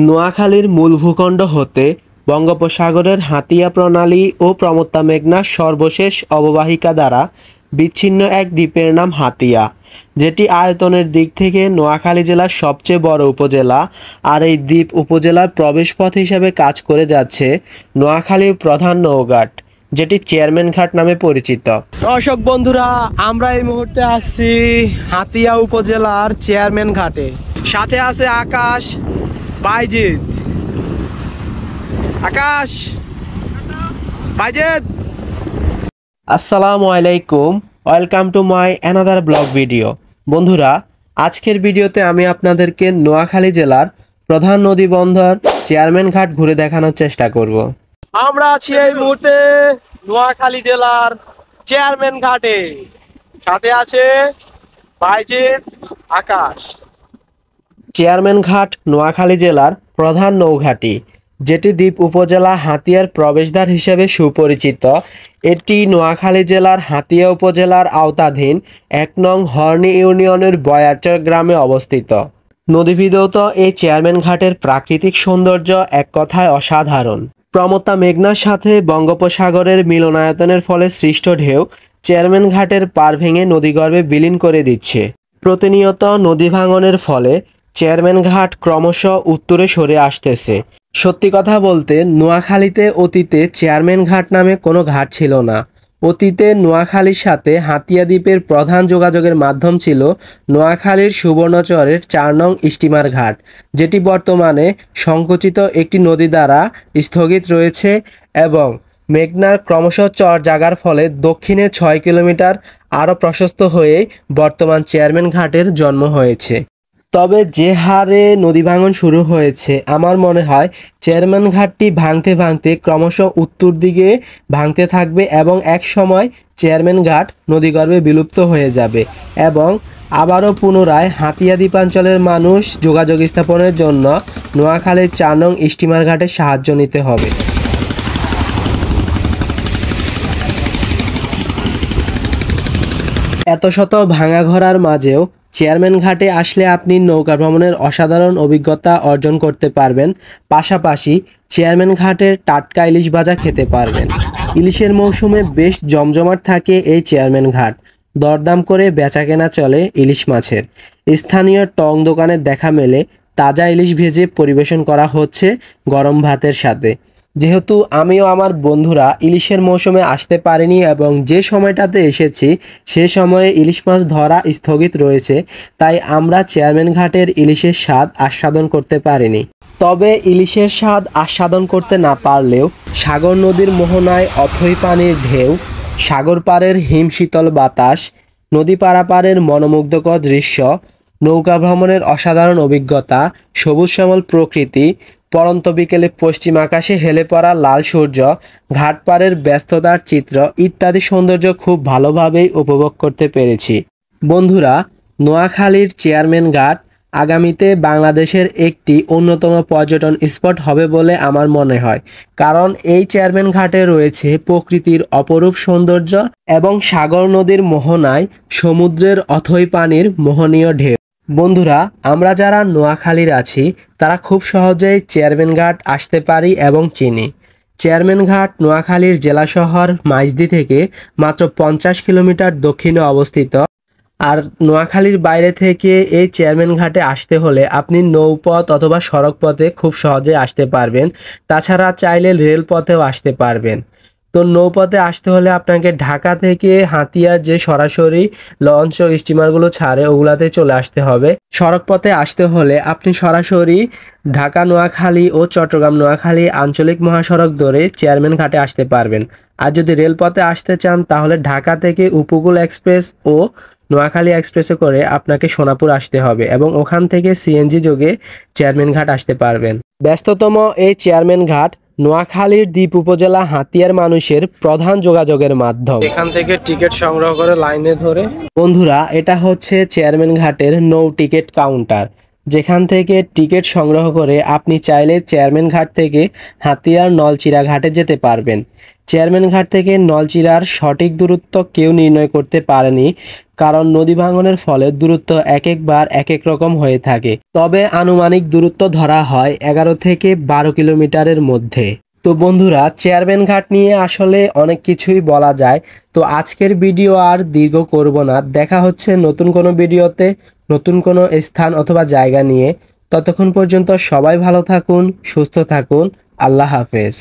নোয়াখালীর মূল ভূখণ্ড হতে বঙ্গোপসাগরের হাতিয়া প্রণালী ও প্রমত্তা মেঘনার সর্বশেষ অববাহিকা দ্বারা বিচ্ছিন্ন এক দ্বীপের নাম হাতিয়া, যেটি আয়তনের দিক থেকে নোয়াখালী জেলার সবচেয়ে বড় উপজেলা। আর এই দ্বীপ উপজেলার প্রবেশপথ হিসেবে কাজ করে যাচ্ছে নোয়াখালীর প্রধান নৌঘাট, যেটি চেয়ারম্যান ঘাট নামে পরিচিত। দর্শক বন্ধুরা, আমরা এই মুহূর্তে আসছি হাতিয়া উপজেলার চেয়ারম্যান ঘাটে। সাথে আছে আকাশ, বাইজিৎ। আকাশ, বাইজিৎ, আসসালামু আলাইকুম, welcome to my another blog video. বন্ধুরা, আজকের ভিডিওতে আমি আপনাদেরকে নোয়াখালী জেলার প্রধান নদী বন্দর চেয়ারম্যান ঘাট ঘুরে দেখানোর চেষ্টা করব। আমরা আছি এই মুহূর্তে নোয়াখালী জেলার চেয়ারম্যান ঘাটে। সাথে আছে বাইজিৎ, আকাশ। চেয়ারম্যান ঘাট নোয়াখালী জেলার প্রধান নৌঘাটি, যেটি দ্বীপ উপজেলা হাতিয়ার প্রবেশদ্বার হিসেবে সুপরিচিত। এটি নোয়াখালী জেলার হাতিয়া উপজেলার আওতাধীন ১ নং হর্নি ইউনিয়নের বয়ারচর গ্রামে অবস্থিত। নদীবিধৌত এই চেয়ারম্যান ঘাটের প্রাকৃতিক সৌন্দর্য এক কথায় অসাধারণ। প্রমত্তা মেঘনার সাথে বঙ্গোপসাগরের মিলনায়তনের ফলে সৃষ্ট ঢেউ চেয়ারম্যান ঘাটের পার ভেঙে নদীগর্ভে বিলীন করে দিচ্ছে। প্রতিনিয়ত নদী ভাঙনের ফলে চেয়ারম্যান ঘাট ক্রমশ উত্তরে সরে আসতেছে। সত্যি কথা বলতে, নোয়াখালীতে অতীতে চেয়ারম্যান ঘাট নামে কোনো ঘাট ছিল না। অতীতে নোয়াখালীর সাথে হাতিয়া দ্বীপের প্রধান যোগাযোগের মাধ্যম ছিল নোয়াখালীর সুবর্ণচরের ৪ নং স্টিমার ঘাট, যেটি বর্তমানে সংকুচিত একটি নদী দ্বারা স্থগিত রয়েছে এবং মেঘনার ক্রমশ চর জাগার ফলে দক্ষিণে ৬ কিলোমিটার আরও প্রশস্ত হয়ে বর্তমান চেয়ারম্যান ঘাটের জন্ম হয়েছে। তবে যে হারে নদী ভাঙন শুরু হয়েছে, আমার মনে হয় চেয়ারম্যান ঘাটটি ভাঙতে ভাঙতে ক্রমশ উত্তর দিকে ভাঙতে থাকবে এবং এক সময় চেয়ারম্যান ঘাট নদীগর্ভে বিলুপ্ত হয়ে যাবে এবং আবারও পুনরায় হাতিয়া দ্বীপাঞ্চলের মানুষ যোগাযোগ স্থাপনের জন্য নোয়াখালীর ৪ নং স্টিমার ঘাটের সাহায্য নিতে হবে। এত শত ভাঙা ঘোরার মাঝেও চেয়ারম্যান ঘাটে আসলে আপনি নৌকা ভ্রমণের অসাধারণ অভিজ্ঞতা অর্জন করতে পারবেন। পাশাপাশি চেয়ারম্যান ঘাটের টাটকা ইলিশ ভাজা খেতে পারবেন। ইলিশের মৌসুমে বেশ জমজমাট থাকে এই চেয়ারম্যান ঘাট। দরদাম করে বেচাকেনা চলে ইলিশ মাছের। স্থানীয় টং দোকানে দেখা মেলে তাজা ইলিশ ভেজে পরিবেশন করা হচ্ছে গরম ভাতের সাথে। যেহেতু আমিও আমার বন্ধুরা ইলিশের মৌসুমে আসতে পারিনি এবং যে সময়টাতে এসেছি সে সময়ে ইলিশ মাছ ধরা স্থগিত রয়েছে, তাই আমরা চেয়ারম্যান ঘাটের ইলিশের স্বাদ আস্বাদন করতে পারিনি। তবে ইলিশের স্বাদ আস্বাদন করতে না পারলেও সাগর নদীর মোহনায় অথই পানির ঢেউ, সাগর পাড়ের হিমশীতল বাতাস, নদী পারাপারের মনোমুগ্ধকর দৃশ্য, নৌকা ভ্রমণের অসাধারণ অভিজ্ঞতা, সবুজ শ্যামল প্রকৃতি, পরন্ত বিকেলে পশ্চিম আকাশে হেলে পড়া লাল সূর্য, ঘাটপাড়ের ব্যস্ততার চিত্র ইত্যাদি সৌন্দর্য খুব ভালোভাবেই উপভোগ করতে পেরেছি। বন্ধুরা, নোয়াখালীর চেয়ারম্যান ঘাট আগামীতে বাংলাদেশের একটি অন্যতম পর্যটন স্পট হবে বলে আমার মনে হয়, কারণ এই চেয়ারম্যান ঘাটে রয়েছে প্রকৃতির অপরূপ সৌন্দর্য এবং সাগর নদীর মোহনায় সমুদ্রের অথই পানির মোহনীয় ঢেউ। বন্ধুরা, আমরা যারা নোয়াখালীর আছি তারা খুব সহজেই চেয়ারম্যান ঘাট আসতে পারি এবং চিনি। চেয়ারম্যান ঘাট নোয়াখালীর জেলা শহর মাইজদি থেকে মাত্র ৫০ কিলোমিটার দক্ষিণে অবস্থিত। আর নোয়াখালীর বাইরে থেকে এই চেয়ারম্যান ঘাটে আসতে হলে আপনি নৌপথ অথবা সড়ক পথে খুব সহজে আসতে পারবেন। তাছাড়া চাইলে রেলপথেও আসতে পারবেন। তো নৌপথে আসতে হলে আপনাকে ঢাকা থেকে হাতিয়ার যে সরাসরি লঞ্চ ও স্টিমারগুলো ছাড়ে ওগুলাতে চলে আসতে হবে। সড়ক পথে আসতে হলে আপনি সরাসরি ঢাকা নোয়াখালী ও চট্টগ্রাম নোয়াখালী আঞ্চলিক মহাসড়ক ধরে চেয়ারম্যান ঘাটে আসতে পারবেন। আর যদি রেলপথে আসতে চান তাহলে ঢাকা থেকে উপকূল এক্সপ্রেস ও নোয়াখালী এক্সপ্রেসে করে আপনাকে সোনাপুর আসতে হবে এবং ওখান থেকে সিএনজি যোগে চেয়ারম্যান ঘাট আসতে পারবেন। ব্যস্ততম এই চেয়ারম্যান ঘাট নোয়াখালীর দ্বীপ উপজেলা হাতিয়ার মানুষের প্রধান যোগাযোগের মাধ্যম। এখান থেকে টিকিট সংগ্রহ করে লাইনে ধরে। বন্ধুরা, এটা হচ্ছে চেয়ারম্যান ঘাটের নৌ টিকিট কাউন্টার, যেখান থেকে টিকিট সংগ্রহ করে আপনি চাইলে চেয়ারম্যান ঘাট থেকে হাতিয়ার নলচিরা ঘাটে যেতে পারবেন। চেয়ারম্যান ঘাট থেকে নলচিরার সঠিক দূরত্ব কেউ নির্ণয় করতে পারেনি, কারণ নদী ভাঙনের ফলে দূরত্ব এক একবার এক এক রকম হয়ে থাকে। তবে আনুমানিক দূরত্ব ধরা হয় 11 থেকে 12 কিলোমিটারের মধ্যে। তো বন্ধুরা, চেয়ারম্যান ঘাট নিয়ে আসলে অনেক কিছুই বলা যায়। তো আজকের ভিডিও আর দীর্ঘ করব না, দেখা হচ্ছে নতুন কোনো ভিডিওতে নতুন কোনো স্থান অথবা জায়গা নিয়ে। ততক্ষণ পর্যন্ত সবাই ভালো থাকুন, সুস্থ থাকুন। আল্লাহ হাফেজ।